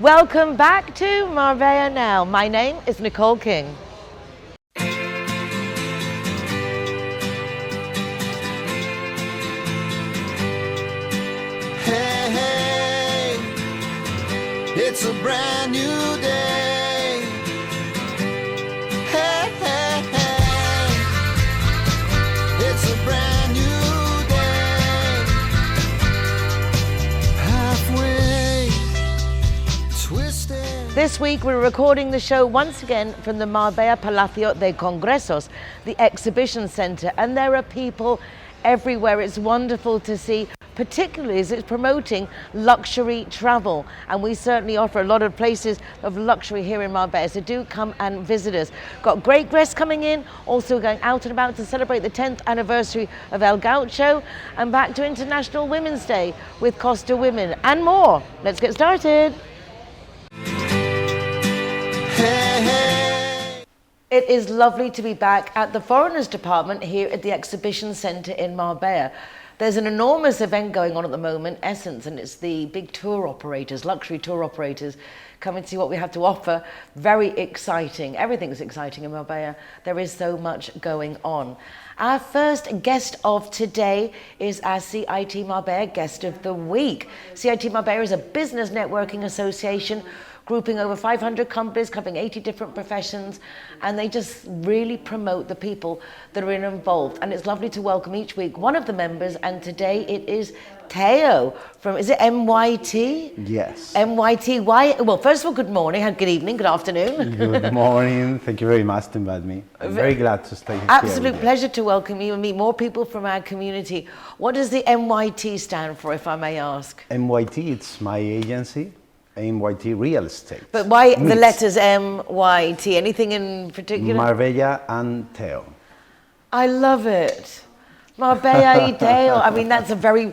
Welcome back to Marbella Now. My name is Nicole King. Hey, hey, it's a brand new day. Hey, hey, hey, it's a brand new day. Halfway twisted. This week we're recording the show once again from the Marbella Palacio de Congresos, the exhibition centre, and there are people everywhere. It's wonderful to see, particularly as it's promoting luxury travel, and we certainly offer a lot of places of luxury here in Marbella, so do come and visit us. Got great guests coming in, also going out and about to celebrate the 10th anniversary of El Gaucho, and back to International Women's Day with Costa Women, and more. Let's get started. Hey, hey. It is lovely to be back at the Foreigners Department here at the Exhibition Centre in Marbella. There's an enormous event going on at the moment, Essence, and it's the big tour operators, luxury tour operators, come and see what we have to offer. Very exciting. Everything's exciting in Marbella. There is so much going on. Our first guest of today is our CIT Marbella Guest of the Week. CIT Marbella is a business networking association grouping over 500 companies covering 80 different professions, and they just really promote the people that are involved. And it's lovely to welcome each week one of the members, and today it is Teo from, is it MYT? Yes. MYT, why? Well, first of all, good morning, good evening, good afternoon. Good morning. Thank you very much to invite me. I'm very glad to stay here. Absolute pleasure to welcome you and meet more people from our community. What does the MYT stand for, if I may ask? MYT, it's my agency, MYT Real Estate. But why the letters MYT? Anything in particular? Marbella and Teo. I love it. Marbella y Teo. I mean, that's a very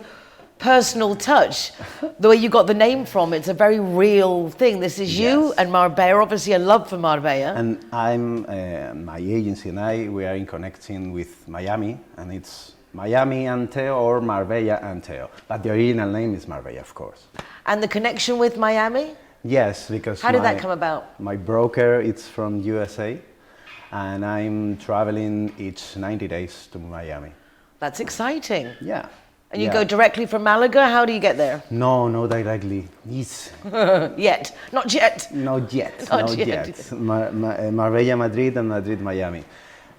personal touch. The way you got the name from, it's a very real thing. This is you Yes. and Marbella, obviously a love for Marbella. And I'm, my agency and we are in connecting with Miami, and it's Miami and Teo or Marbella and Teo. But the original name is Marbella, of course. And the connection with Miami? Yes, because How did that come about? My broker is from USA, and I'm traveling each 90 days to Miami. That's exciting. Yeah. And you go directly from Malaga? How do you get there? No, no, directly. Yes. Yet. Not yet. Not yet. Not Not yet. yet. Marbella, Madrid, and Madrid, Miami.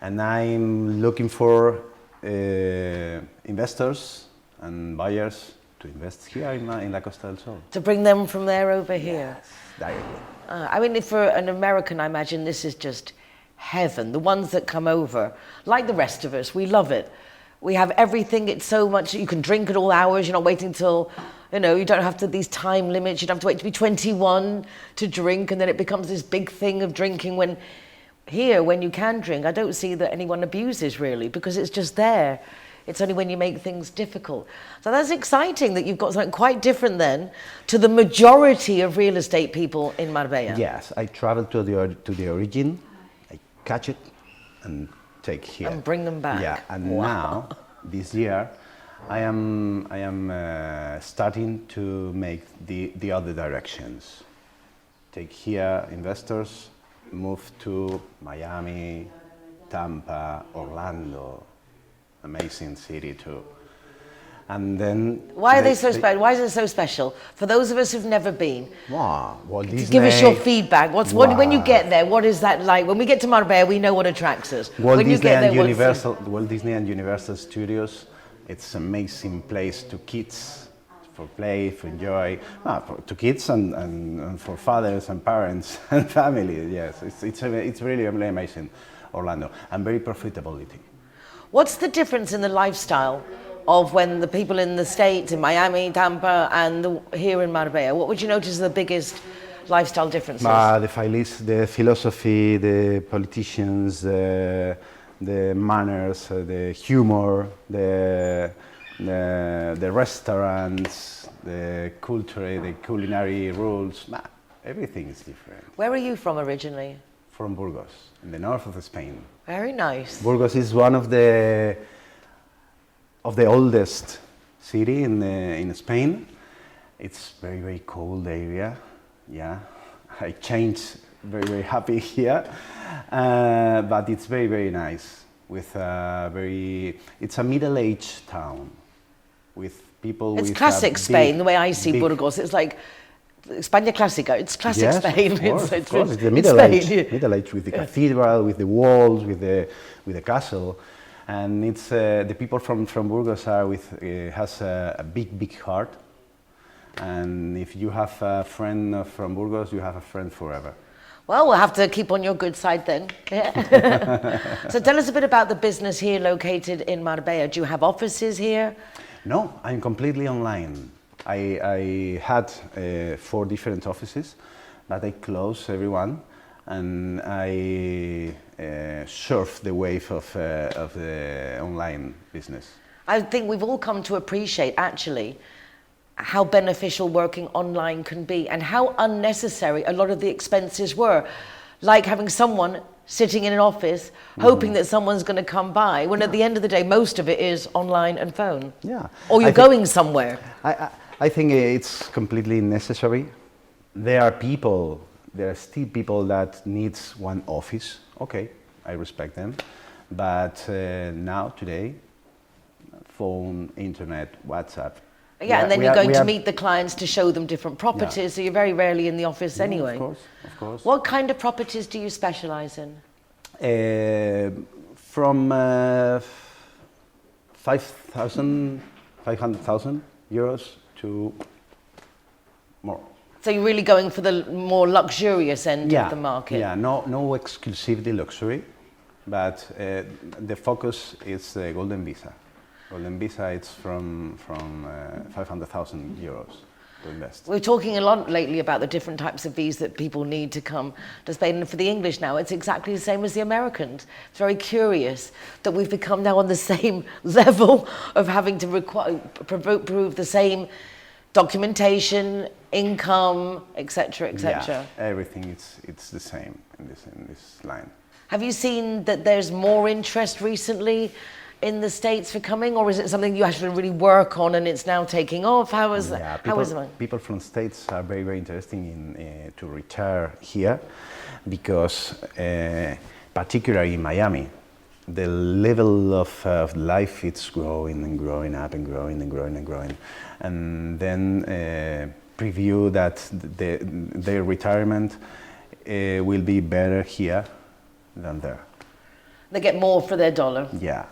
And I'm looking for investors and buyers to invest here in La Costa del Sol. To bring them from there over here. Yes, directly. I mean, for an American, I imagine this is just heaven. The ones that come over, like the rest of us, we love it. We have everything. It's so much. You can drink at all hours. You're not waiting till, you don't have to these time limits. You don't have to wait to be 21 to drink, and then it becomes this big thing of drinking. When you can drink, I don't see that anyone abuses really, because it's just there. It's only when you make things difficult. So that's exciting that you've got something quite different then to the majority of real estate people in Marbella. Yes, I travel to the origin, I catch it, and take here. And bring them back. Yeah, and Wow. now, this year, I am starting to make the other directions. Take here investors, move to Miami, Tampa, Orlando, amazing city too. And then Why are they so special? Why is it so special? For those of us who've never been, Wow, Walt Disney. give us your feedback. When you get there, what is that like? When we get to Marbella, we know what attracts us. Walt when Disney you get there, Walt Disney and Universal Studios. It's an amazing place to kids, for play, for enjoy, to kids and for fathers and parents and families. Yes, it's really amazing, Orlando, and very profitability. What's the difference in the lifestyle of when the people in the States, in Miami, Tampa, and here in Marbella? What would you notice are the biggest lifestyle differences? The philosophy, the politicians, the manners, the humor, the restaurants, the culture, the culinary rules. Everything is different. Where are you from originally? From Burgos, in the north of Spain. Very nice. Burgos is one of the oldest city in Spain. It's very cold area. Yeah, I changed. Very, very happy here, but it's very, very nice. With it's a middle-aged town with people. It's with classic a Spain, the way I see big- Burgos. It's like España clásica. It's classic Yes, Spain. of course, It's It's the it's middle Spain, age, yeah. middle age with the cathedral, with the walls, with the castle, and it's the people from Burgos are has a big heart, and if you have a friend from Burgos, you have a friend forever. Well, we'll have to keep on your good side then. Yeah. So tell us a bit about the business here located in Marbella. Do you have offices here? No, I'm completely online. I had 4 different offices, but I closed everyone, and I surf the wave of the online business. I think we've all come to appreciate actually how beneficial working online can be and how unnecessary a lot of the expenses were. Like having someone sitting in an office hoping that someone's going to come by, when at the end of the day most of it is online and phone. Yeah. Or you're I think- going somewhere. I think it's completely necessary. There are still people that needs one office. Okay, I respect them. But today, phone, internet, WhatsApp. Yeah, and then you're going to meet the clients to show them different properties, Yeah. so you're very rarely in the office anyway. Of course. What kind of properties do you specialize in? From 500,000 euros to more. So you're really going for the more luxurious end of the market? Yeah, no exclusively luxury, but the focus is the Golden Visa. Golden Visa, it's from 500,000 euros to invest. We're talking a lot lately about the different types of visas that people need to come to Spain. And for the English now, it's exactly the same as the Americans. It's very curious that we've become now on the same level of having to prove the same documentation, income, etc., etc. Yeah, everything it's the same in this line. Have you seen that there's more interest recently in the States for coming, or is it something you actually really work on and it's now taking off? How is it? People from States are very, very interested in to retire here because, particularly in Miami, the level of life it's growing and growing up and growing and growing and growing, and then preview that their retirement will be better here than there. They get more for their dollar. Yeah.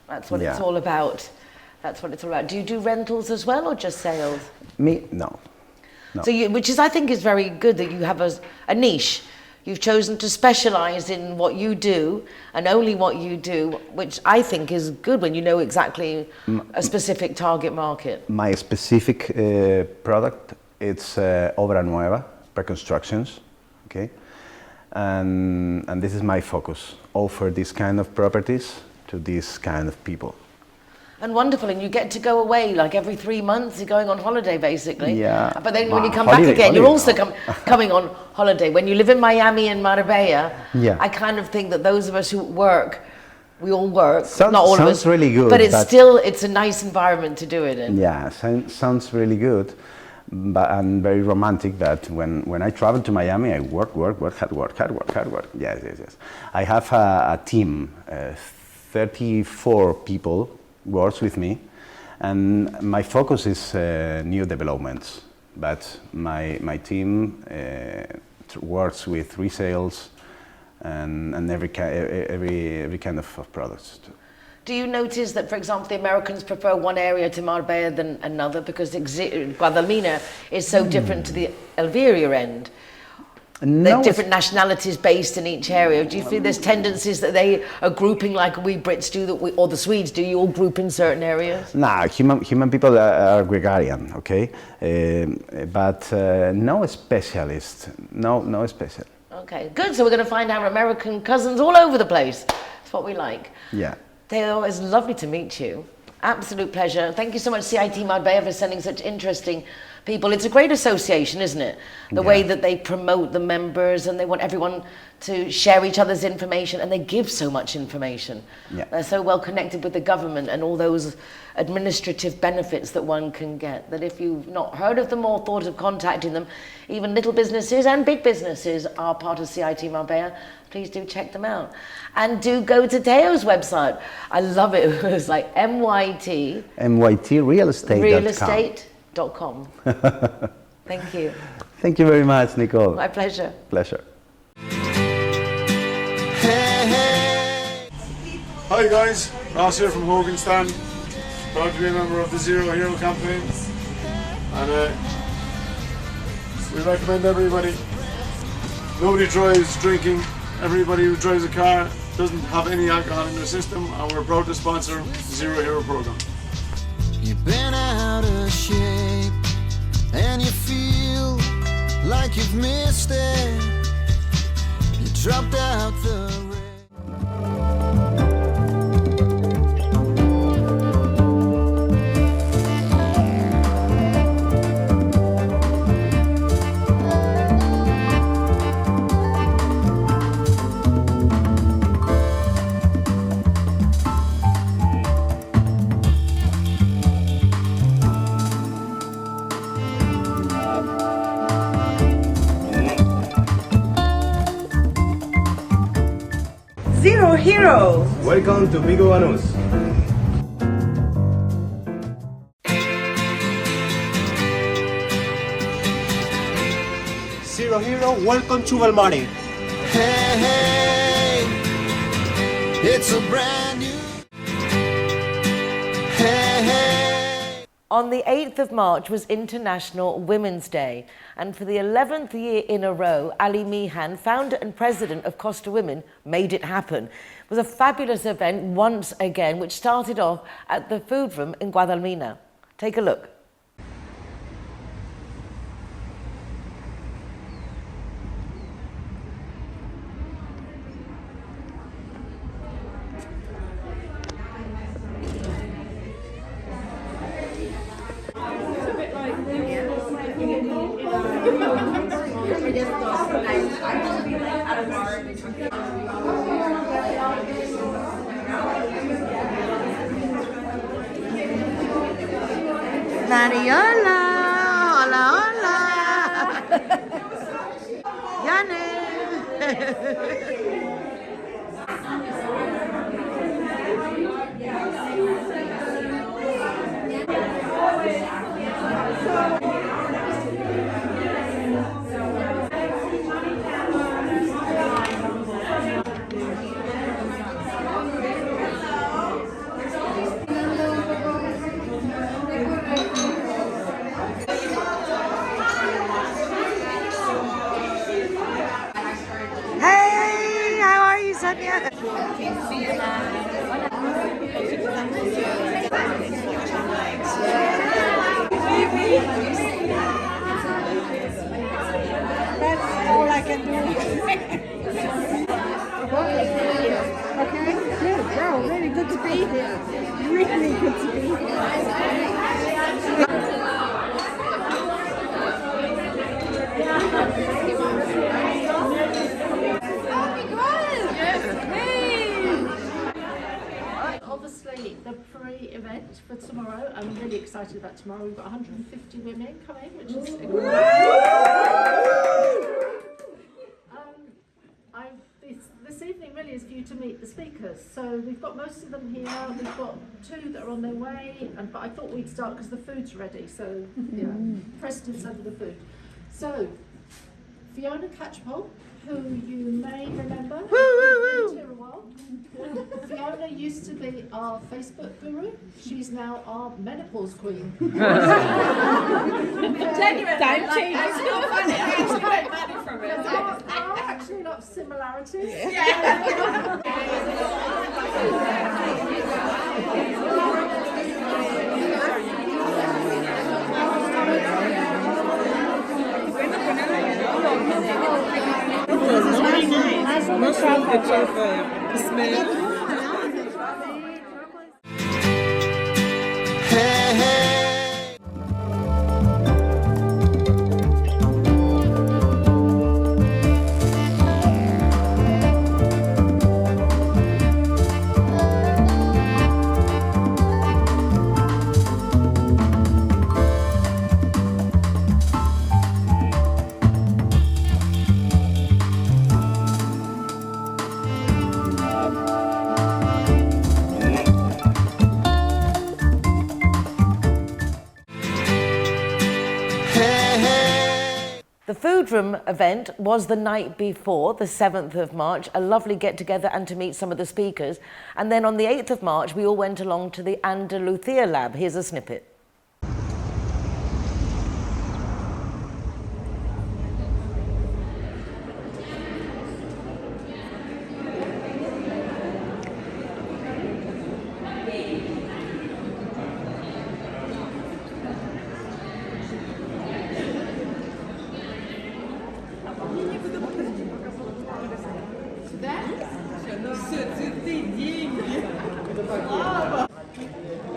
That's what it's all about. That's what it's all about. Do you do rentals as well, or just sales? Me, no. So, which is, I think, is very good that you have a niche. You've chosen to specialize in what you do and only what you do, which I think is good when you know exactly a specific target market. My specific product, it's obra nueva, reconstructions, okay? And this is my focus, offer this kind of properties to these kind of people. And wonderful, and you get to go away like every 3 months, you're going on holiday basically. Yeah. But then when you come back again, you're also coming on holiday. When you live in Miami and Marbella, I kind of think that those of us who work, we all work, not all of us. Sounds really good. But it's a nice environment to do it in. Yeah, sounds really good. And very romantic that when I travel to Miami, I work, hard work. Yes. I have a team, 34 people works with me, and my focus is new developments. But my team works with resales and every kind of products. Do you notice that, for example, the Americans prefer one area to Marbella than another because Guadalmina is so different to the Alveria end? There are different nationalities based in each area. Do you feel there's tendencies that they are grouping like we Brits do, or the Swedes do? You all group in certain areas? Nah, human people are gregarian, okay? But no specialist, no special. Okay, good. So we're going to find our American cousins all over the place. That's what we like. Yeah. Teodoro, it's lovely to meet you. Absolute pleasure. Thank you so much, CIT Marbella, for sending such interesting people. It's a great association, isn't it? The way that they promote the members, and they want everyone to share each other's information, and they give so much information. Yeah. They're so well connected with the government and all those administrative benefits that one can get, that if you've not heard of them or thought of contacting them, even little businesses and big businesses are part of CIT Marbella. Please do check them out. And do go to Teo's website. I love it. It was like MYT MYTrealestate.com. Thank you. Thank you very much, Nicole. My pleasure. Pleasure. Hi guys, Ross here from Hogan Stand. Proud to be a member of the Zero Hero campaign. And we recommend everybody, nobody drives drinking, everybody who drives a car doesn't have any alcohol in their system, and we're proud to sponsor the Zero Hero program. You've been out of shape and you feel like you've missed it. You dropped out the race. Zero Hero! Welcome to Picú Banus. Zero Hero, welcome to Bel Mare. Hey, hey, it's a brand new. Hey, hey. On the 8th of March was International Women's Day, and for the 11th year in a row, Ali Meehan, founder and president of Costa Women, made it happen. It was a fabulous event once again, which started off at the Food Room in Guadalmina. Take a look. Mariola! Hola, hola! Yane! Hey, how are you, Sonia? That's all I can do. Okay, good, girl, really good to be here. Really good to be here. Obviously, the pre-event for tomorrow, I'm really excited about tomorrow. We've got 150 women coming, which is incredible. This evening really is for you to meet the speakers. So we've got most of them here. We've got 2 that are on their way, but I thought we'd start because the food's ready. So yeah, precedence over the food. So Fiona Catchpole, who you may remember. Fiona used to be our Facebook guru. She's now our menopause queen. Genuinely, it's not funny. I actually got money from it. There are actually a lot of similarities. Mushroom picture for the smell. Hey, hey. The food room event was the night before, the 7th of March, a lovely get-together and to meet some of the speakers. And then on the 8th of March, we all went along to the Andalucia Lab. Here's a snippet.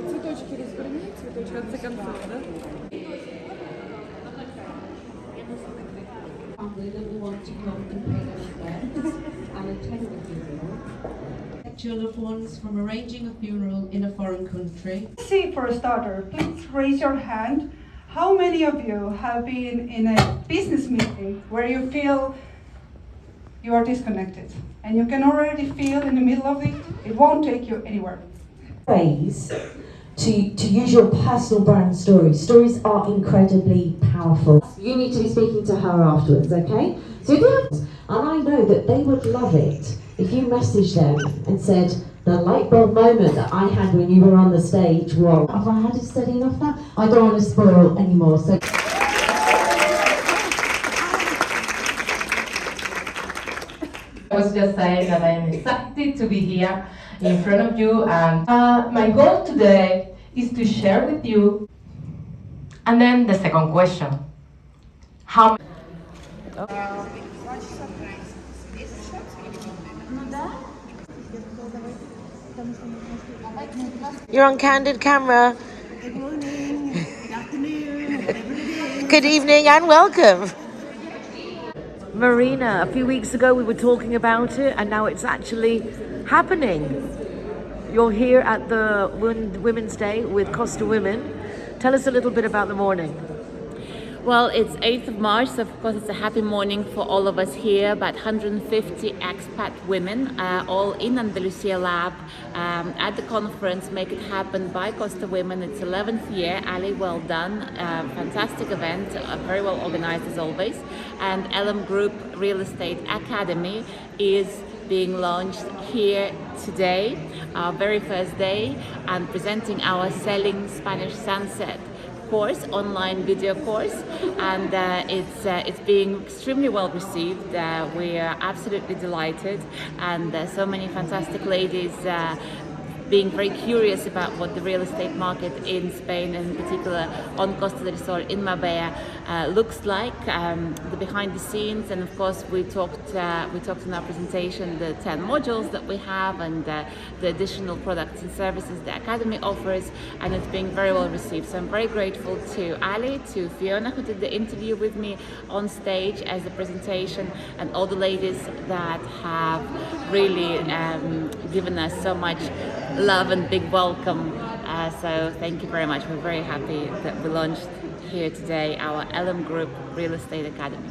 Цветочки разверни, цветочки в конце концов, да? Your loved ones from arranging a funeral in a foreign country. See, for a starter, please raise your hand. How many of you have been in a business meeting where you feel you are disconnected and you can already feel in the middle of it, it won't take you anywhere? Ways to use your personal brand stories. Stories are incredibly powerful. You need to be speaking to her afterwards, okay? So if you have, and I know that they would love it if you messaged them and said, the light bulb moment that I had when you were on the stage, well, have I had it steady enough now? I don't want to spoil anymore. So. I was just saying that I'm excited to be here in front of you, and my goal today is to share with you. And then the second question, how You're on candid camera. Good morning, good afternoon, whatever it is. Good evening and welcome. Marina, a few weeks ago we were talking about it and now it's actually happening. You're here at the Women's Day with Costa Women. Tell us a little bit about the morning. Well, it's 8th of March, so of course it's a happy morning for all of us here, about 150 expat women, all in Andalucia Lab, at the conference Make It Happen by Costa Women. It's 11th year. Ali, well done. Fantastic event, very well organized as always. And LM Group Real Estate Academy is being launched here today, our very first day, and presenting our Selling Spanish Sunset course, online video course, and it's being extremely well received. We are absolutely delighted, and so many fantastic ladies being very curious about what the real estate market in Spain, and in particular on Costa del Sol in Marbella, looks like, the behind the scenes. And of course we talked in our presentation the 10 modules that we have and the additional products and services the Academy offers, and it's being very well received. So I'm very grateful to Ali, to Fiona who did the interview with me on stage as a presentation, and all the ladies that have really given us so much love and big welcome. So thank you very much. We're very happy that we launched here today our LM Group Real Estate Academy.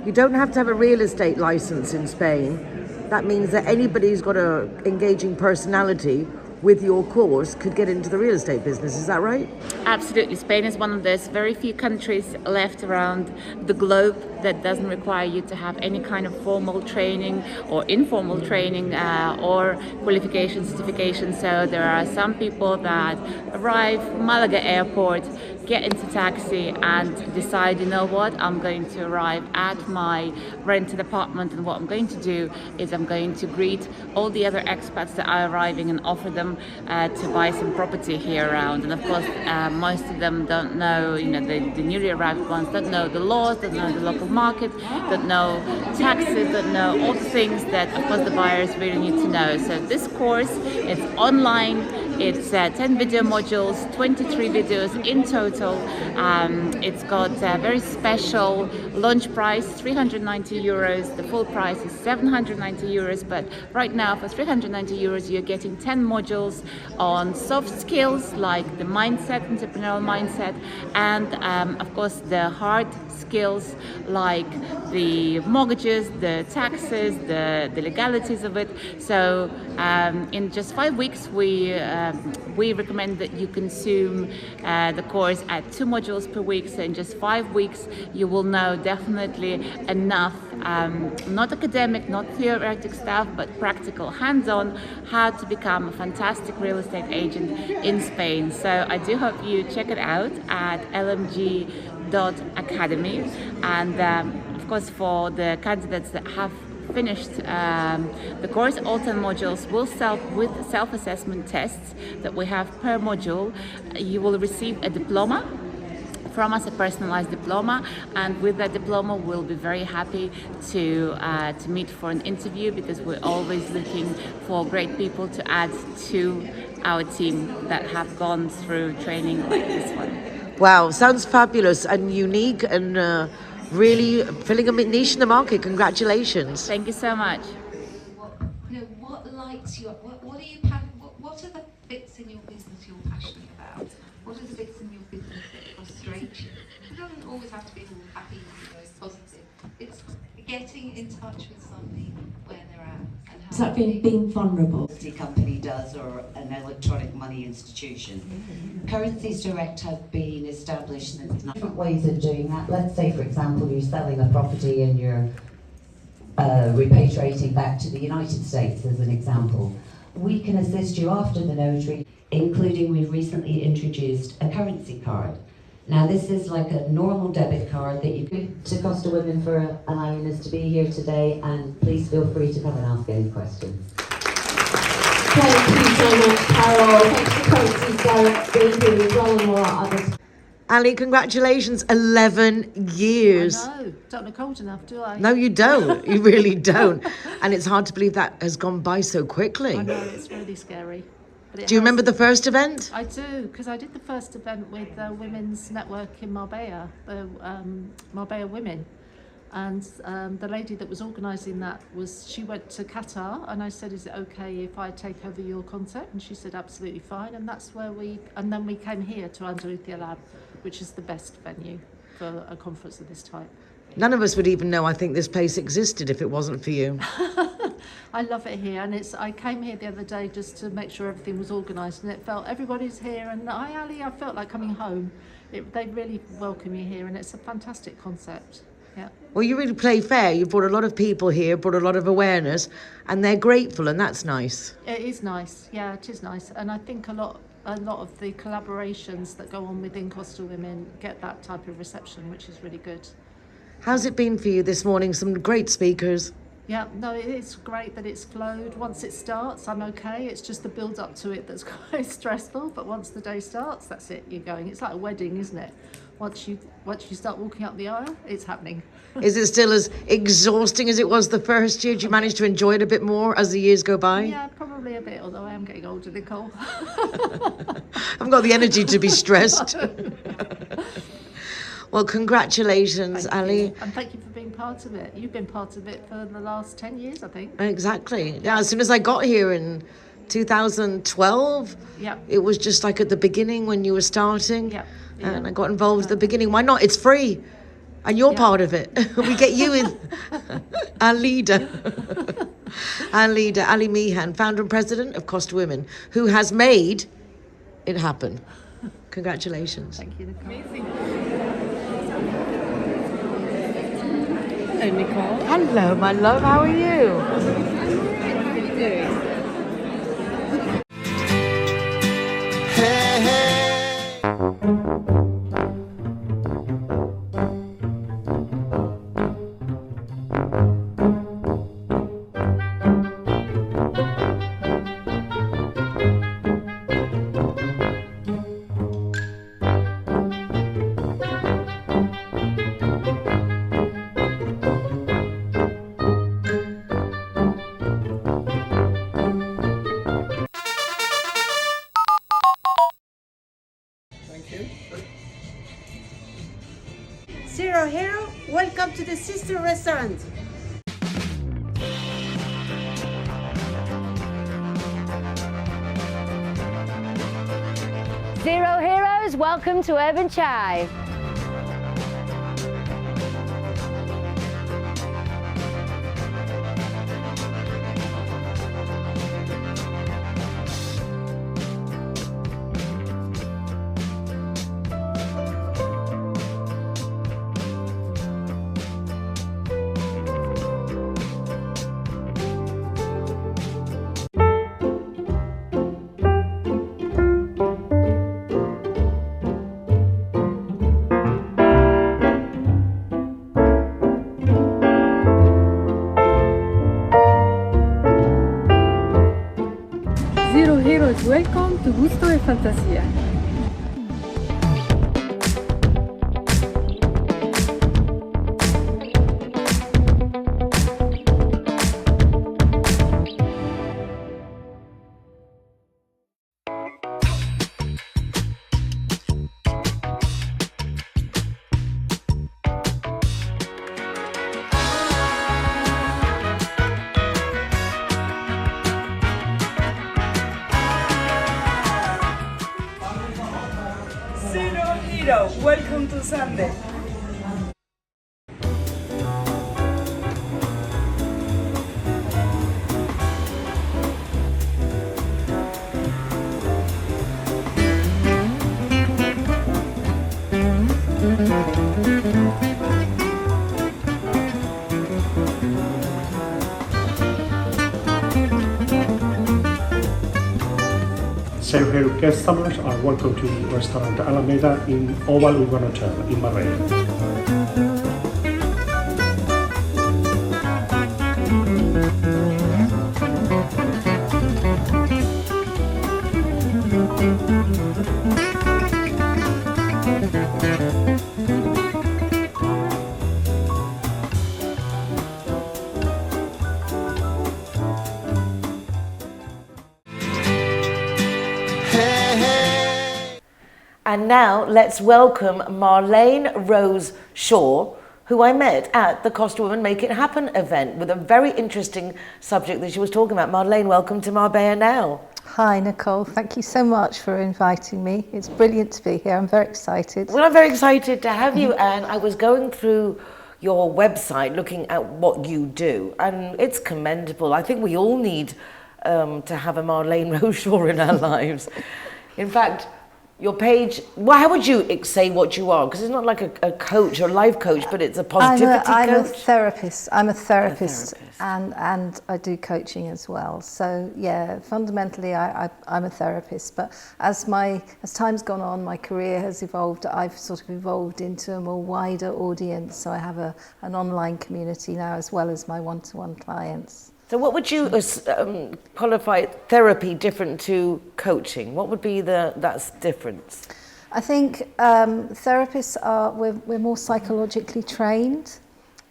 You don't have to have a real estate license in Spain. That means that anybody who's got an engaging personality with your course could get into the real estate business, is that right? Absolutely. Spain is one of those very few countries left around the globe that doesn't require you to have any kind of formal training or informal training or qualification certification. So there are some people that arrive Malaga airport, get into taxi and decide, you know what, I'm going to arrive at my rented apartment, and what I'm going to do is I'm going to greet all the other expats that are arriving and offer them to buy some property here around. And of course most of them don't know, the newly arrived ones don't know the laws, don't know the local market, don't know taxes, don't know all the things that of course the buyers really need to know. So this course, it's online. It's 10 video modules, 23 videos in total. It's got a very special launch price, 390 euros. The full price is 790 euros, but right now for 390 euros you're getting 10 modules on soft skills like the mindset, entrepreneurial mindset, and of course the hard skills like the mortgages, the taxes, the legalities of it. So in just 5 weeks, we recommend that you consume the course at 2 modules per week. So in just 5 weeks, you will know definitely enough, not academic, not theoretic stuff, but practical, hands-on, how to become a fantastic real estate agent in Spain. So I do hope you check it out at lmg.academy. And of course, for the candidates that have finished the course, all 10 modules will with self-assessment tests that we have per module. You will receive a diploma from us, a personalized diploma, and with that diploma we'll be very happy to meet for an interview, because we're always looking for great people to add to our team that have gone through training like this one. Wow, sounds fabulous and unique and really filling a niche in the market. Congratulations. Thank you so much. What lights you up? What are you? What are the bits in your business you're passionate about? What are the bits in your business that frustrate you? It doesn't always have to be all happy, positive. It's getting in touch with somebody where they're at. Is that being vulnerable? The company does, or an electronic money institution. Currencies Direct have been established in Different ways of doing that. Let's say, for example, you're selling a property and you're repatriating back to the United States, as an example. We can assist you after the notary, including we've recently introduced a currency card. Now this is like a normal debit card that you could to Costa Women for allowing us to be here today, and please feel free to come and ask any questions. Thank you so much, Carol. Thanks to Currencies Direct being here as well, and more others. Ali, congratulations, 11 years. I know, don't look old enough, do I? No, you don't. You really don't. And it's hard to believe that has gone by so quickly. I know, it's really scary. Do you remember the first event? I do, because I did the first event with the Women's Network in Marbella, the Marbella Women. And the lady that was organising that she went to Qatar, and I said, is it okay if I take over your concept? And she said, absolutely fine. And that's where then we came here to Andalucia Lab, which is the best venue for a conference of this type. None of us would even know, I think, this place existed if it wasn't for you. I love it here, and I came here the other day just to make sure everything was organised, and it felt everybody's here, and I felt like coming home. They really welcome you here, and it's a fantastic concept. Yeah. Well, you really play fair. You brought a lot of people here, brought a lot of awareness, and they're grateful, and that's nice. It is nice. Yeah, it is nice, and I think a lot of the collaborations that go on within Costa Women get that type of reception, which is really good. How's it been for you this morning? Some great speakers. Yeah, no, it's great that it's flowed. Once it starts, I'm okay. It's just the build up to it that's quite stressful. But once the day starts, that's it. You're going. It's like a wedding, isn't it? Once you start walking up the aisle, it's happening. Is it still as exhausting as it was the first year? Do you manage to enjoy it a bit more as the years go by? Yeah, probably a bit. Although I am getting older, Nicole. I've got the energy to be stressed. Well, congratulations, Ali. And thank you for being part of it. You've been part of it for the last 10 years, I think. Exactly. Yeah, as soon as I got here in 2012, it was just like at the beginning when you were starting. And I got involved at the beginning. Why not? It's free. And you're part of it. We get you in. Our leader. Our leader, Ali Meehan, founder and president of Costa Women, who has made it happen. Congratulations. Thank you, Nicole. Amazing. Hello, Nicole. Hello, my love. How are you? What are you doing? Zero Hero, welcome to the sister restaurant. Zero Heroes, welcome to Urban Chai. Tu gusto es fantasía. Welcome to Sunday. Zerohero customers are welcome to restaurant Alameda in Obal Urban Hotel in Marbella. And now let's welcome Marlene Rose Shaw, who I met at the Costa Women Make It Happen event with a very interesting subject that she was talking about. Marlene, welcome to Marbella Now. Hi Nicole, thank you so much for inviting me. It's brilliant to be here, I'm very excited. Well, I'm very excited to have you, and I was going through your website looking at what you do, and it's commendable. I think we all need to have a Marlene Rose Shaw in our lives. In fact, your page, well, how would you say what you are? Because it's not like a coach or a life coach, but it's a positivity I'm coach. I'm a therapist, and I do coaching as well. So yeah, fundamentally I'm a therapist, but as time's gone on, my career has evolved. I've sort of evolved into a more wider audience. So I have an online community now as well as my one-to-one clients. So what would you qualify therapy different to coaching? What would be that's difference? I think therapists we're more psychologically trained.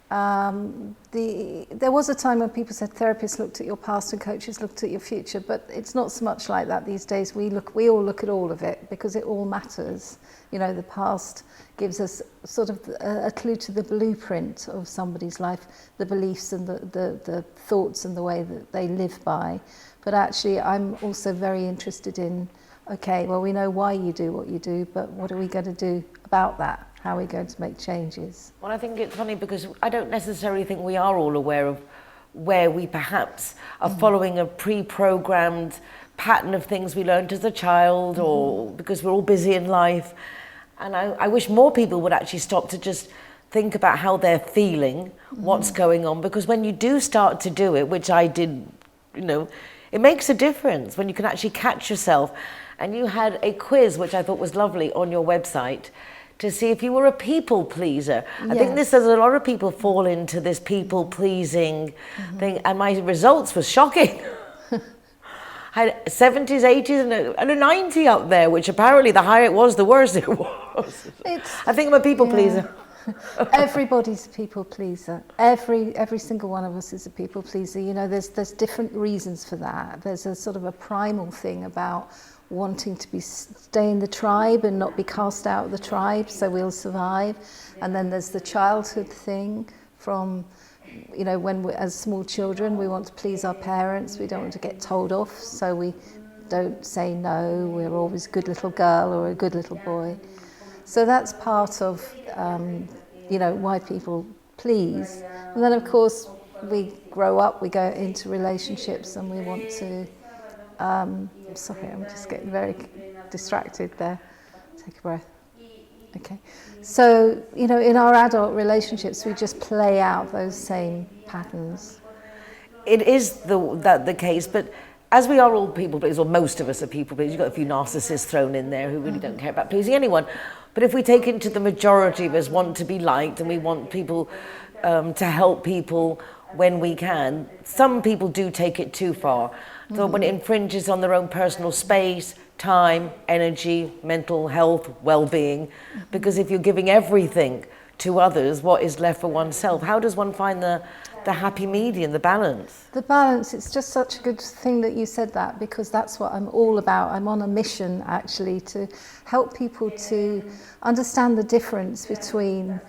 There was a time when people said therapists looked at your past and coaches looked at your future, but it's not so much like that these days. We all look at all of it because it all matters. You know, the past gives us sort of a clue to the blueprint of somebody's life, the beliefs and the thoughts and the way that they live by. But actually, I'm also very interested in, okay, well, we know why you do what you do, but what are we going to do about that? How are we going to make changes? Well, I think it's funny because I don't necessarily think we are all aware of where we perhaps are following a pre-programmed pattern of things we learned as a child, or because we're all busy in life. And I wish more people would actually stop to just think about how they're feeling, what's going on, because when you do start to do it, which I did, you know, it makes a difference when you can actually catch yourself. And you had a quiz, which I thought was lovely, on your website to see if you were a people pleaser. I think there's a lot of people fall into this people pleasing thing, and my results were shocking. I had 70s, 80s, and a 90 up there, which apparently the higher it was, the worse it was. I think I'm a people pleaser. Everybody's a people pleaser. Every single one of us is a people pleaser. You know, there's different reasons for that. There's a sort of a primal thing about wanting to stay in the tribe and not be cast out of the tribe, so we'll survive. And then there's the childhood thing from, you know, when we're as small children, we want to please our parents, we don't want to get told off, so we don't say no, we're always a good little girl or a good little boy. So that's part of, you know, why people please. And then of course, we grow up, we go into relationships and we want to, sorry, I'm just getting very distracted there. Take a breath. Okay. So, you know, in our adult relationships, we just play out those same patterns. It is the case, but as we are all people pleasers, or most of us are people pleasers, you've got a few narcissists thrown in there who really don't care about pleasing anyone. But if we take into the majority of us want to be liked and we want people to help people when we can, some people do take it too far. So when it infringes on their own personal space, time, energy, mental health, well-being, because if you're giving everything to others, what is left for oneself? How does one find the happy medium, the balance? The balance, it's just such a good thing that you said that, because that's what I'm all about. I'm on a mission actually to help people to understand the difference between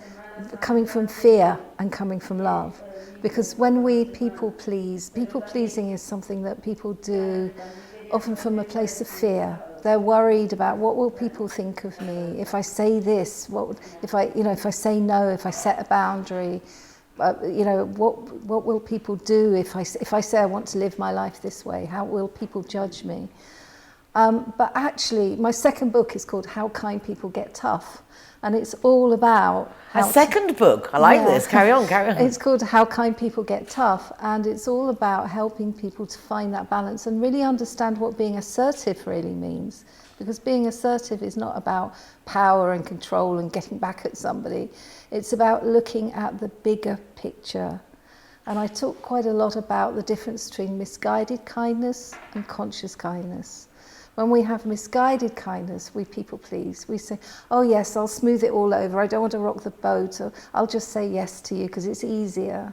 coming from fear and coming from love. Because when we people pleasing is something that people do often from a place of fear. They're worried about what will people think of me if I say this, if I say no, if I set a boundary, what will people do if I say I want to live my life this way? How will people judge me? But actually, my second book is called How Kind People Get Tough. And it's all about... A second book? I like this. Carry on. It's called How Kind People Get Tough. And it's all about helping people to find that balance and really understand what being assertive really means. Because being assertive is not about power and control and getting back at somebody. It's about looking at the bigger picture. And I talk quite a lot about the difference between misguided kindness and conscious kindness. When we have misguided kindness, we people please. We say, oh yes, I'll smooth it all over. I don't want to rock the boat. Or I'll just say yes to you because it's easier.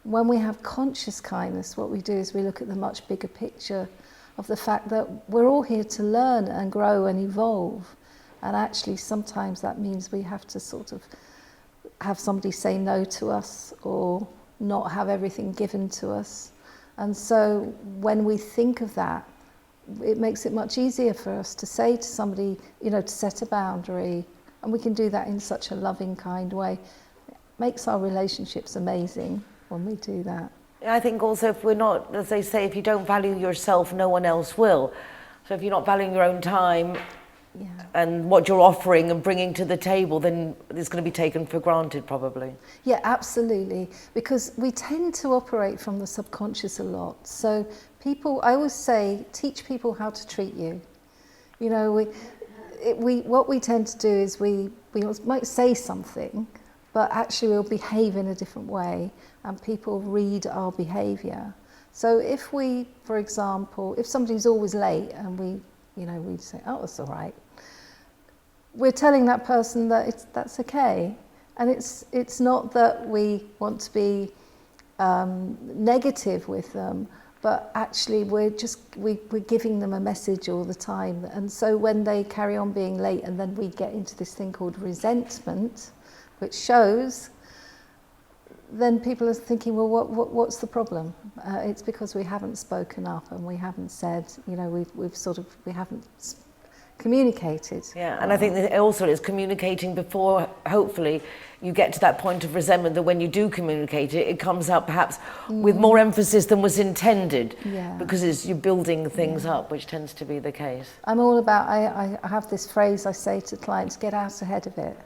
When we have conscious kindness, what we do is we look at the much bigger picture of the fact that we're all here to learn and grow and evolve. And actually, sometimes that means we have to sort of have somebody say no to us or not have everything given to us. And so when we think of that, it makes it much easier for us to say to somebody, to set a boundary, and we can do that in such a loving, kind way. It makes our relationships amazing when we do that. I think also if we're not, as they say, if you don't value yourself, no one else will. So if you're not valuing your own time and what you're offering and bringing to the table, then it's going to be taken for granted probably. Yeah, absolutely. Because we tend to operate from the subconscious a lot. So I always say, teach people how to treat you. What we tend to do is we might say something, but actually we'll behave in a different way, and people read our behaviour. So if we, for example, if somebody's always late and we say, oh, that's all right, we're telling that person that that's okay. And it's not that we want to be negative with them, but actually we're giving them a message all the time. And so when they carry on being late, and then we get into this thing called resentment, which shows, then people are thinking, well, what's the problem? It's because we haven't spoken up and we haven't said, we haven't communicated. Yeah, and I think that also it's communicating before, hopefully, you get to that point of resentment that when you do communicate it, it comes up perhaps with more emphasis than was intended, because you're building things up, which tends to be the case. I'm all about, I have this phrase I say to clients, get out ahead of it.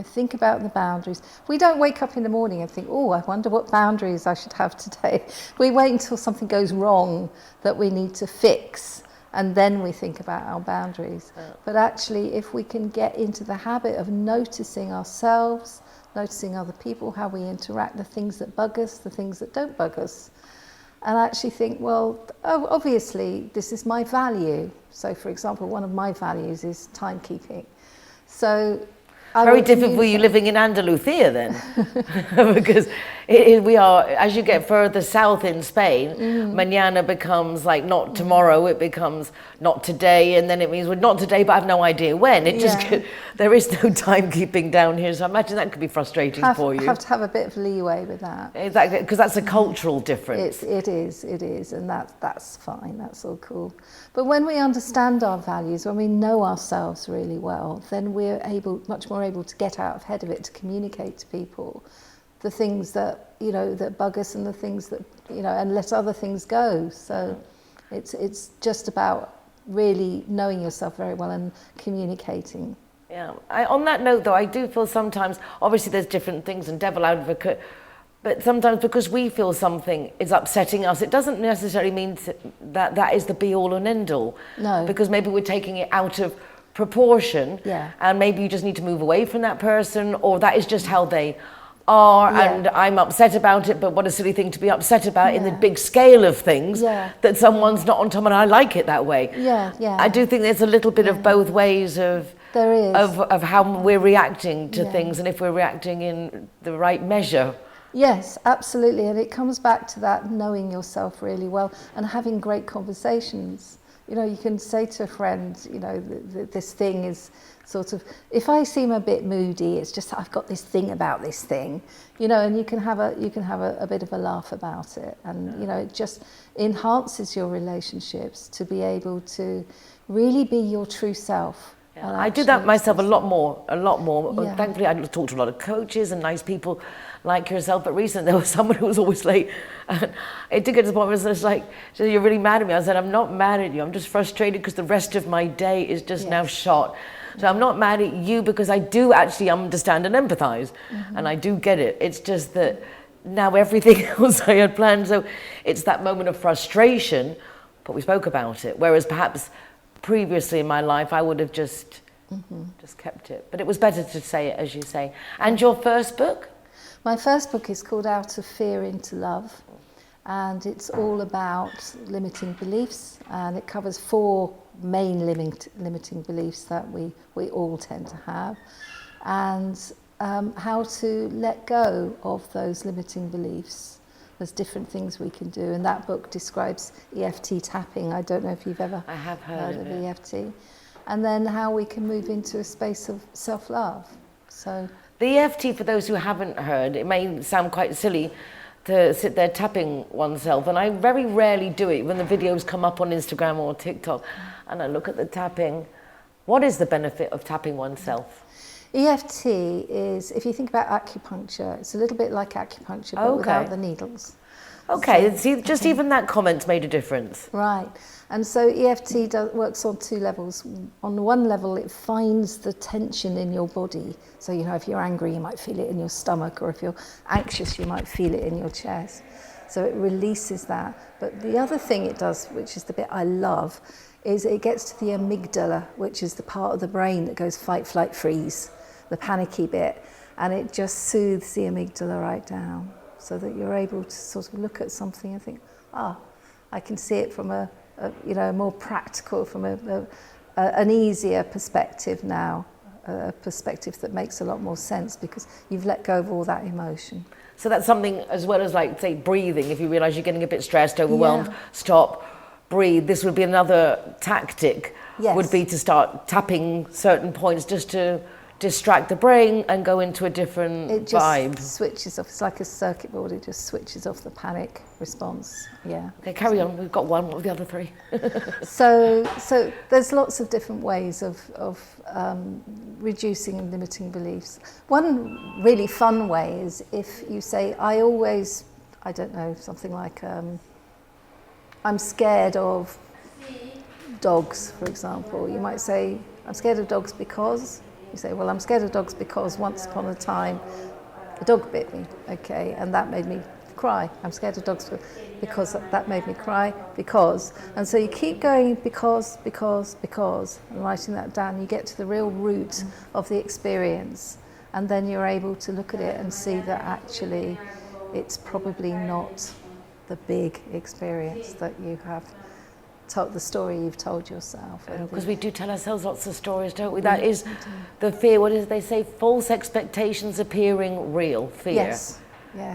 Think about the boundaries. We don't wake up in the morning and think, oh, I wonder what boundaries I should have today. We wait until something goes wrong that we need to fix, and then we think about our boundaries. But actually, if we can get into the habit of noticing ourselves, noticing other people, how we interact, the things that bug us, the things that don't bug us, and actually think, well, obviously, this is my value. So, for example, one of my values is timekeeping. So very different for you living in Andalucia then, because we are, as you get further south in Spain, mañana becomes like not tomorrow, it becomes not today, and then it means, well, not today, but I have no idea when. It just, there is no timekeeping down here, so I imagine that could be frustrating for you. Have to have a bit of leeway with that. Exactly, because that's a cultural difference. It is, and that's fine, that's all cool. But when we understand our values, when we know ourselves really well, then we're much more able to get out ahead of it, to communicate to people the things that that bug us and the things that and let other things go. So it's just about really knowing yourself very well and communicating. Yeah. On that note, though, I do feel sometimes, obviously, there's different things, and devil advocate. But sometimes because we feel something is upsetting us, it doesn't necessarily mean that is the be-all and end-all. No. Because maybe we're taking it out of proportion, and maybe you just need to move away from that person, or that is just how they are, and I'm upset about it, but what a silly thing to be upset about in the big scale of things, that someone's not on time, and I like it that way. I do think there's a little bit of both ways of there is. Of how we're reacting to things, and if we're reacting in the right measure. Yes, absolutely, and it comes back to that knowing yourself really well and having great conversations. You know, you can say to a friend, you know, this thing is sort of, if I seem a bit moody, it's just I've got this thing about this thing, you know, and you can have a bit of a laugh about it, and you know, it just enhances your relationships to be able to really be your true self. I do that myself a lot more. Thankfully, I talk to a lot of coaches and nice people like yourself, but recently there was someone who was always late. And it did get to the point where it was like, so you're really mad at me? I said, I'm not mad at you. I'm just frustrated because the rest of my day is just now shot. So I'm not mad at you because I do actually understand and empathize, and I do get it. It's just that now everything else I had planned, so it's that moment of frustration, but we spoke about it. Whereas perhaps previously in my life, I would have just kept it. But it was better to say it, as you say. And your first book? My first book is called Out of Fear into Love, and it's all about limiting beliefs, and it covers 4 main limiting beliefs that we all tend to have, and how to let go of those limiting beliefs. There's different things we can do, and that book describes EFT tapping. I don't know if you've ever heard of EFT. And then how we can move into a space of self-love. So the EFT, for those who haven't heard, it may sound quite silly to sit there tapping oneself, and I very rarely do it when the videos come up on Instagram or TikTok, and I look at the tapping. What is the benefit of tapping oneself? EFT is, if you think about acupuncture, it's a little bit like acupuncture, but without the needles. Okay, see, just even that comment's made a difference. Right, and so EFT works on 2 levels. On one level, it finds the tension in your body. So, you know, if you're angry, you might feel it in your stomach, or if you're anxious, you might feel it in your chest. So it releases that. But the other thing it does, which is the bit I love, is it gets to the amygdala, which is the part of the brain that goes fight, flight, freeze, the panicky bit, and it just soothes the amygdala right down, so that you're able to sort of look at something and think, I can see it from a more practical, from an easier perspective now, a perspective that makes a lot more sense because you've let go of all that emotion. So that's something as well as, like, say, breathing. If you realise you're getting a bit stressed, overwhelmed, stop, breathe. This would be another tactic, would be to start tapping certain points just to distract the brain and go into a different vibe. It just switches off. It's like a circuit board. It just switches off the panic response. Yeah. Okay, carry on. We've got one. What were the other 3? So there's lots of different ways of reducing and limiting beliefs. One really fun way is if you say, I don't know, something like, I'm scared of dogs, for example. You might say, I'm scared of dogs because. You say, well, I'm scared of dogs because once upon a time a dog bit me, okay, and that made me cry. I'm scared of dogs because that made me cry, because. And so you keep going because, and writing that down. You get to the real root of the experience, and then you're able to look at it and see that actually it's probably not the big experience that you have told, the story you've told yourself. Because we do tell ourselves lots of stories, don't we? That is the fear. What is they say? False expectations appearing real. Fear. Yes.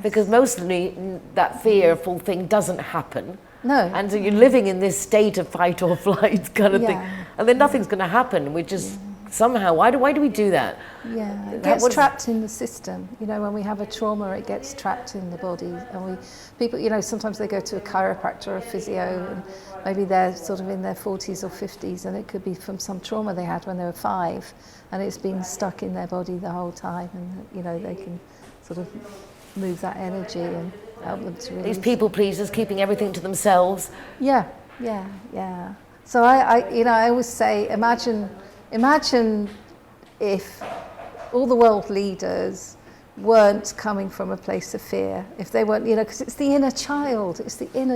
Because mostly that fearful thing doesn't happen. No. And so you're living in this state of fight or flight kind of thing, and then nothing's going to happen. We just somehow. Why do we do that? Yeah, it gets trapped in the system. You know, when we have a trauma, it gets trapped in the body, and people, you know, sometimes they go to a chiropractor or a physio, and maybe they're sort of in their 40s or 50s, and it could be from some trauma they had when they were 5, and it's been stuck in their body the whole time, and you know, they can sort of move that energy and help them to release. These people pleasers keeping everything to themselves. Yeah. So I always say, imagine if all the world leaders weren't coming from a place of fear, if they weren't, you know, because it's the inner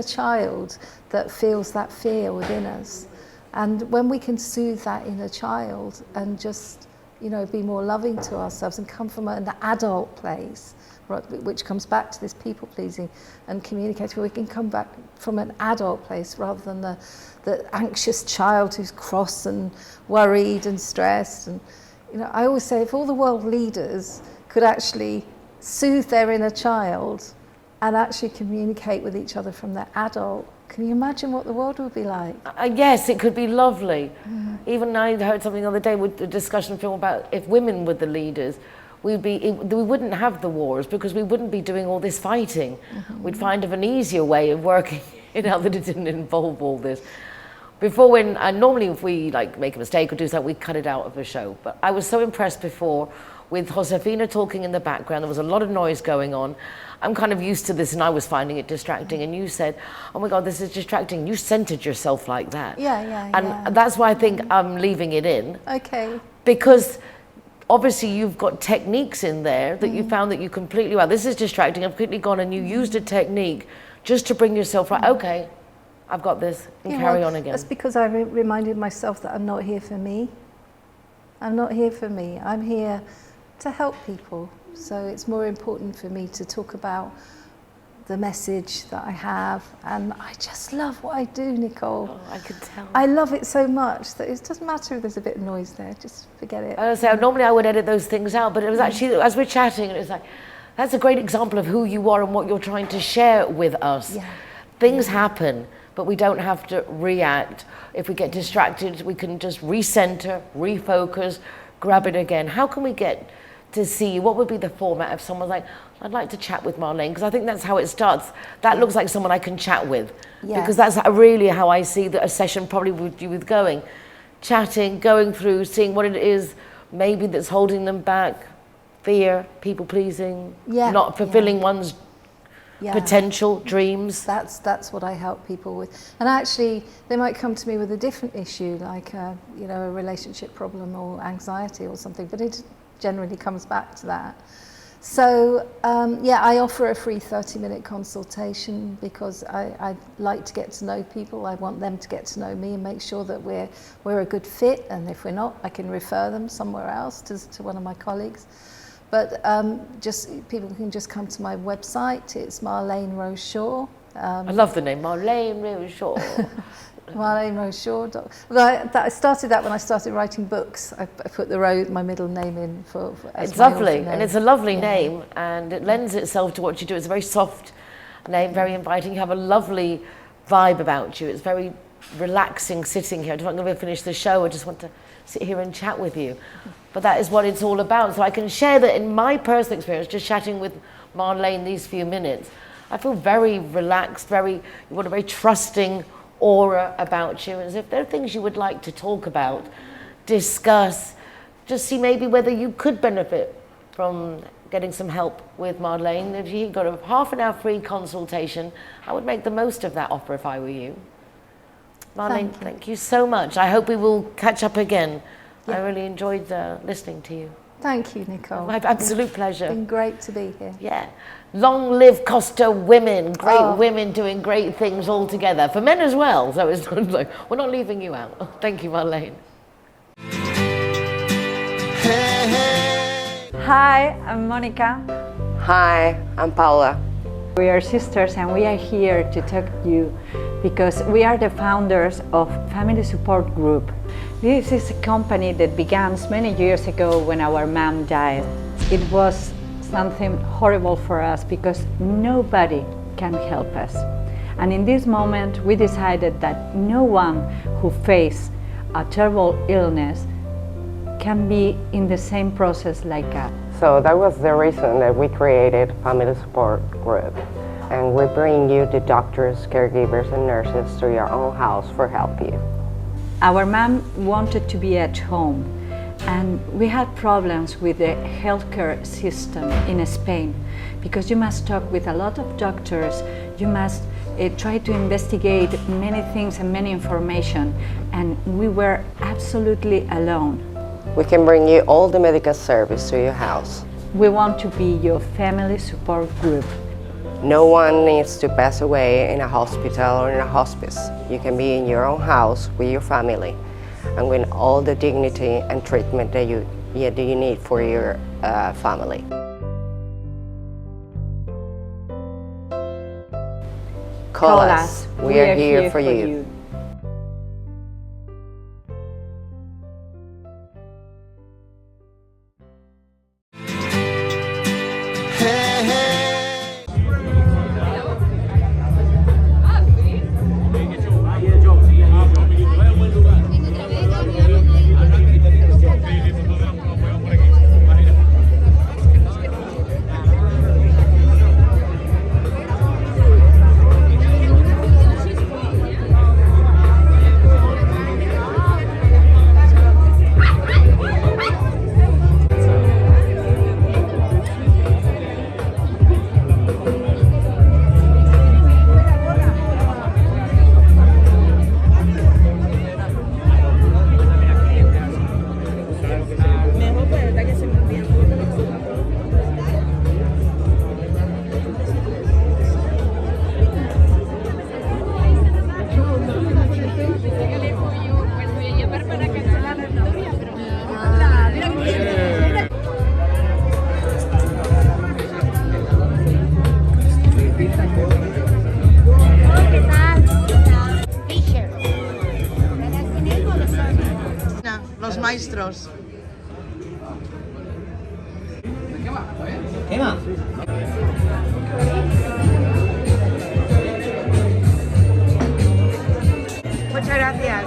child that feels that fear within us. And when we can soothe that inner child and just you know, be more loving to ourselves and come from an adult place, right, which comes back to this people pleasing and communicating, where we can come back from an adult place rather than the anxious child who's cross and worried and stressed. And, you know, I always say if all the world leaders could actually soothe their inner child and actually communicate with each other from their adult, can you imagine what the world would be like? Yes, it could be lovely. Even I heard something the other day with the discussion film about if women were the leaders, we wouldn't have the wars because we wouldn't be doing all this fighting. We'd find an easier way of working it out that it didn't involve all this. Before, when normally if we like make a mistake or do something, we cut it out of the show. But I was so impressed before with Josefina talking in the background. There was a lot of noise going on. I'm kind of used to this and I was finding it distracting, and you said, oh my God, this is distracting. You centered yourself like that. And that's why I think I'm leaving it in. Okay. Because obviously you've got techniques in there that you found that you completely, well, this is distracting, I've completely gone, and you used a technique just to bring yourself right, okay, I've got this, and carry on again. That's because I reminded myself that I'm not here for me. I'm not here for me. I'm here to help people. So it's more important for me to talk about the message that I have, and I just love what I do, Nicole. Oh, I could tell. I love it so much that it doesn't matter if there's a bit of noise there, just forget it. I was saying, normally I would edit those things out, but it was actually, as we're chatting, and it was like, that's a great example of who you are and what you're trying to share with us. Things happen, but we don't have to react. If we get distracted, we can just recenter, refocus, grab it again. How can we get to see you? What would be the format if someone's like, I'd like to chat with Marlene, because I think that's how it starts. That looks like someone I can chat with, because that's really how I see that a session probably would you with going. Chatting, going through, seeing what it is maybe that's holding them back, fear, people pleasing, not fulfilling one's potential, dreams. That's what I help people with. And actually, they might come to me with a different issue, like you know, a relationship problem or anxiety or something, but it generally comes back to that. So I offer a free 30-minute consultation because I like to get to know people. I want them to get to know me and make sure that we're a good fit, and if we're not, I can refer them somewhere else to one of my colleagues. But just people can just come to my website. It's Marlene Rose Shaw. I love the name, Marlene Rose Shaw. Marlene Rose Shaw. I started that when I started writing books. I put my middle name in for it's lovely, and it's a lovely name, and it lends itself to what you do. It's a very soft name, very inviting. You have a lovely vibe about you. It's very relaxing sitting here. I'm not going to finish the show. I just want to sit here and chat with you. But that is what it's all about. So I can share that in my personal experience, just chatting with Marlene these few minutes. I feel very relaxed, you've got a very trusting aura about you, as if there are things you would like to talk about, discuss, just see maybe whether you could benefit from getting some help with Marlene. If you got a half-an-hour free consultation, I would make the most of that offer if I were you. Marlene, thank you so much. I hope we will catch up again. I really enjoyed listening to you. Thank you, Nicole. My absolute pleasure. It's been great to be here. Yeah. Long live Costa Women. Great women doing great things all together. For men as well. So it's not like, we're not leaving you out. Thank you, Marlene. Hi, I'm Monica. Hi, I'm Paula. We are sisters and we are here to talk to you because we are the founders of Family Support Group. This is a company that began many years ago when our mom died. It was something horrible for us because nobody can help us. And in this moment, we decided that no one who faces a terrible illness can be in the same process like us. So that was the reason that we created Family Support Group. And we bring you the doctors, caregivers, and nurses to your own house for help you. Our mom wanted to be at home, and we had problems with the healthcare system in Spain because you must talk with a lot of doctors, you must try to investigate many things and many information, and we were absolutely alone. We can bring you all the medical service to your house. We want to be your family support group. No one needs to pass away in a hospital or in a hospice. You can be in your own house with your family and with all the dignity and treatment that you do you need for your family? Call us. We are here for you. Los maestros. ¿Qué más? Muchas gracias.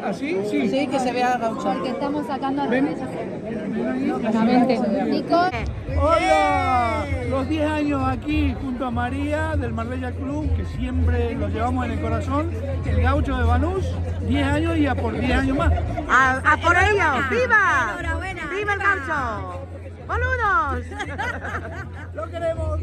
¿Así? Sí. Sí, que se vea gaucho. Porque estamos sacando Exactamente. Nicole. Hola, los 10 años aquí junto a María del Marbella Club, que siempre los llevamos en el corazón, el Gaucho de Banus, 10 años y a por 10 años más. ¡A por ellos! ¡Viva! ¡Enhorabuena! ¡Viva el Gaucho! ¡Boludos! ¡Lo queremos!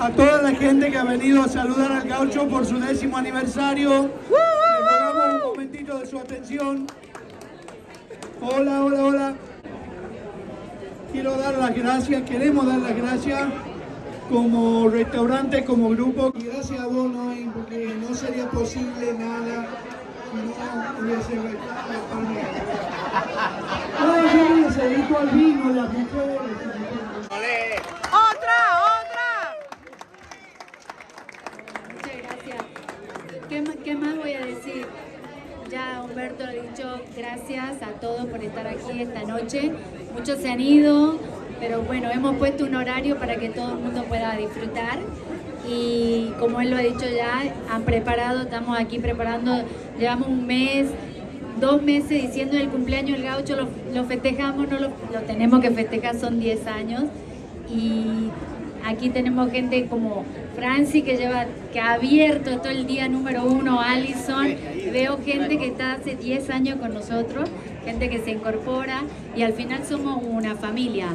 a toda la gente que ha venido a saludar al Gaucho por su 10º aniversario. Les rogamos un momentito de su atención. Hola, hola, hola. Quiero dar las gracias, queremos dar las gracias como restaurante, como grupo. Y gracias a vos, Noé, porque no sería posible nada si no hubiese Ay, se dedicó al vino, las mujeres. ¡Otra! Muchas gracias. ¿Qué más voy a decir? Ya Humberto ha dicho, gracias a todos por estar aquí esta noche. Muchos se han ido, pero bueno, hemos puesto un horario para que todo el mundo pueda disfrutar. Y como él lo ha dicho ya, han preparado, estamos aquí preparando, llevamos un mes, 2 meses diciendo el cumpleaños del Gaucho, lo festejamos, no lo tenemos que festejar, son 10 años. Y aquí tenemos gente como Franci que ha abierto todo el día número 1, Alison. Veo gente que está hace 10 años con nosotros, gente que se incorpora y al final somos una familia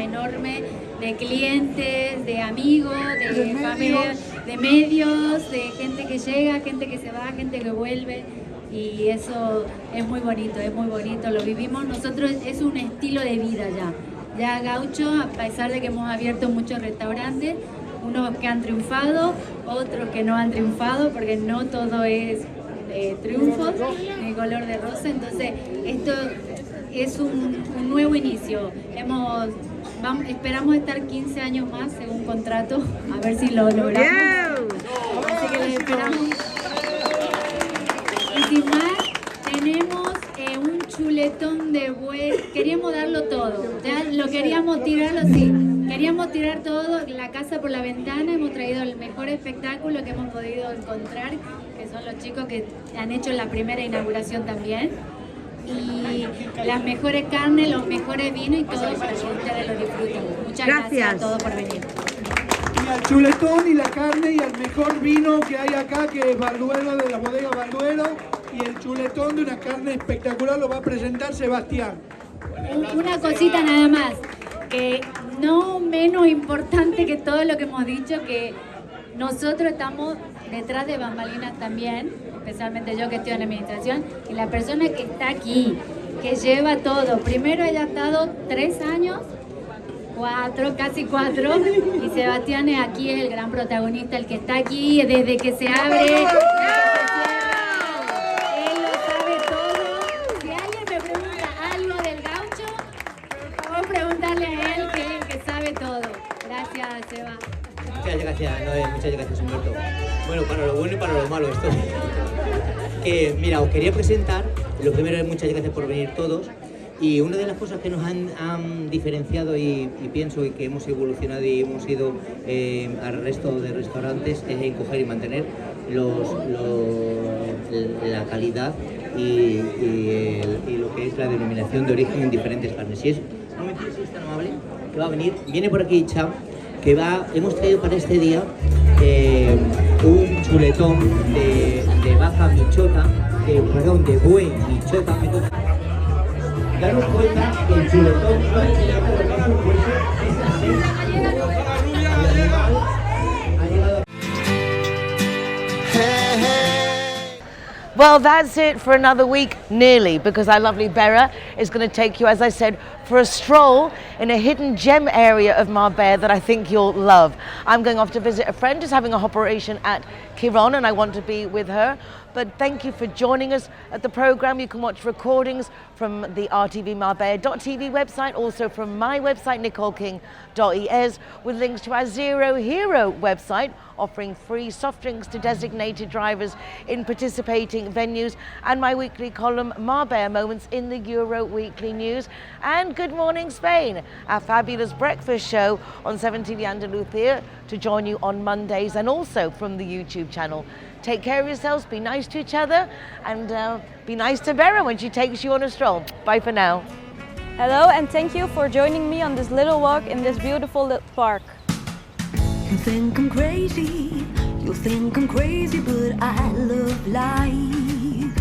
enorme de clientes, de amigos, de familia, de medios, de gente que llega, gente que se va, gente que vuelve. Y eso es muy bonito, lo vivimos nosotros, es un estilo de vida ya. Ya Gaucho, a pesar de que hemos abierto muchos restaurantes, unos que han triunfado, otros que no han triunfado, porque no todo es triunfos ni color de rosa. Entonces, esto es un nuevo inicio. Esperamos estar 15 años más según contrato, a ver si lo logramos. Así que les esperamos. Y sin más, tenemos un chuletón de buey. Queríamos darlo todo, ya lo queríamos tirarlo así. Queríamos tirar todo, la casa por la ventana. Hemos traído el mejor espectáculo que hemos podido encontrar, que son los chicos que han hecho la primera inauguración también. Y las mejores carnes, los mejores vinos y todo para que ustedes lo disfruten. Muchas gracias a todos por venir. Y al chuletón y la carne y al mejor vino que hay acá, que es Balduero, de la bodega Balduero, y el chuletón de una carne espectacular lo va a presentar Sebastián. Una cosita nada más, que no menos importante que todo lo que hemos dicho, que nosotros estamos detrás de bambalinas también, especialmente yo que estoy en la administración, y la persona que está aquí, que lleva todo, primero ella ha estado 3 años, 4, casi 4, y Sebastián aquí es el gran protagonista, el que está aquí desde que se abre. Muchas gracias, Noé, muchas gracias, Humberto. Bueno, para lo bueno y para lo malo esto. Que, mira, os quería presentar, lo primero es muchas gracias por venir todos. Y una de las cosas que nos han diferenciado y pienso que hemos evolucionado y hemos ido al resto de restaurantes es en coger y mantener la calidad y lo que es la denominación de origen en diferentes carnes. Y es un momento si es tan amable que va a venir, viene por aquí Cham, que hemos traído para este día un chuletón de vaca michota, de buey michota. Daros cuenta que el chuletón no es llama porque es un hueso, es así. Well, that's it for another week, nearly, because our lovely Berra is going to take you, as I said, for a stroll in a hidden gem area of Marbella that I think you'll love. I'm going off to visit a friend who's having a operation at Quiron, and I want to be with her. But thank you for joining us at the programme. You can watch recordings from the RTV Marbella.tv website, also from my website, nicoleking.es, with links to our Zero Hero website, offering free soft drinks to designated drivers in participating venues, and my weekly column, Marbella Moments, in the Euro Weekly News. And Good Morning Spain, our fabulous breakfast show on 7 TV Andalucia, to join you on Mondays, and also from the YouTube channel. Take care of yourselves, be nice to each other, and be nice to Berra when she takes you on a stroll. Bye for now. Hello, and thank you for joining me on this little walk in this beautiful little park. You think I'm crazy, you think I'm crazy, but I love life.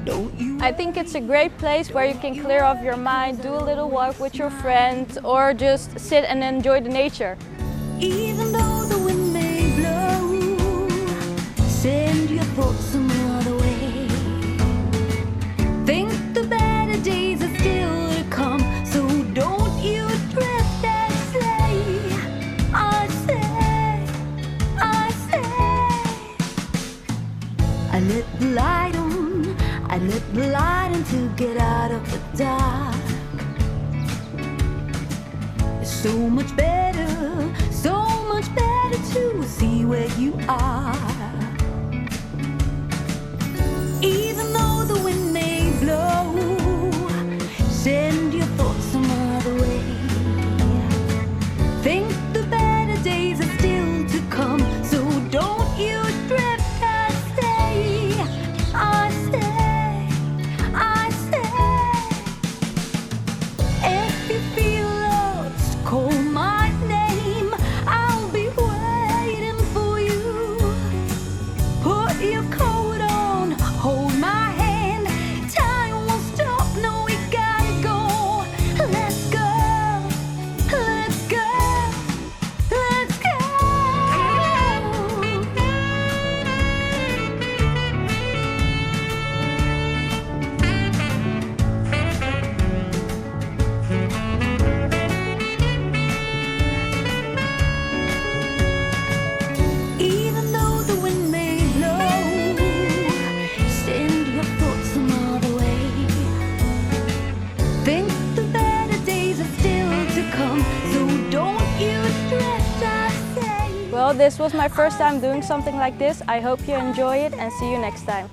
Don't I think it's a great place where you can clear off your mind, do a little walk with your friends, or just sit and enjoy the nature. Even though the wind may blow, send your thoughts some other way. Think the better days are still to come, so don't you drift and say, I say, I let the light on, I let the light on to get out of the dark. It's so much better to see where you are. Even though the wind may blow, send your thoughts some other way. Think the better days are still to come, so don't you drift and say, I say, if you feel lost, call my name, I'll be waiting for you. Put your coat on, hold my hand, time won't stop, no we gotta go. Let's go, let's go, let's go. Even though the wind may blow, send your thoughts some other way. Think the better days are still to come, so don't you drift, I say. Well, this was my first time doing something like this. I hope you enjoy it and see you next time.